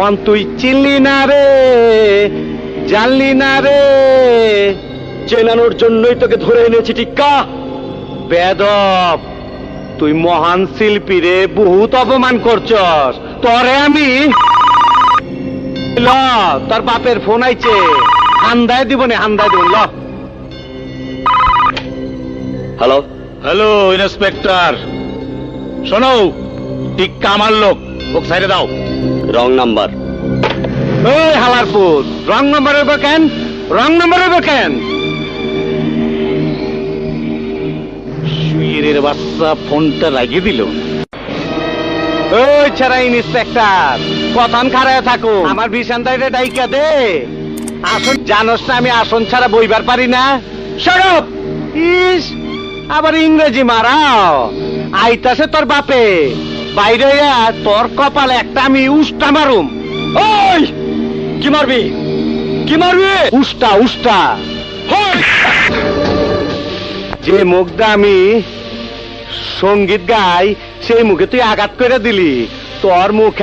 One তুই চিনলি না রে, জানলি না রে, চেনানোর জন্যই তোকে ধরে এনেছি টিক্কা। বেদব, তুই মহান শিল্পী রে, বহুত অপমান করছস। তরে আমি ল, তোর বাপের ফোন আইছে, হান্দায় দিব নে, হান্দায় দিব। ল। হ্যালো হ্যালো ইন্সপেক্টর, শোনো, টিক্কা আমার লোক, ওকে সাইডে দাও। Wrong number. ওই হালারপুর, রং নাম্বার হইব কেন? রং নাম্বার হইব কেন? শুইরের বাচ্চা ফোনটা লাগিয়ে দিল। ওই ছাড়া ইন্সপেক্টর, কথান খারায় থাকো, আমার বিছানটাইটা ডাইকা দে। আসন জানোস না আমি আসন ছাড়া বইবার পারি না। সরব ইস, আবার ইংরেজি মারাও। আইতাছে তোর বাপে, বাইরে তোর কপালে একটা আমি উষ্টা মারুম। ওই কি মারবি? কি মারবি? উষ্টা উষ্টা। যে মুখটা আমি সঙ্গীত গাই, সেই মুখে তুই আঘাত করে দিলি। তোর মুখে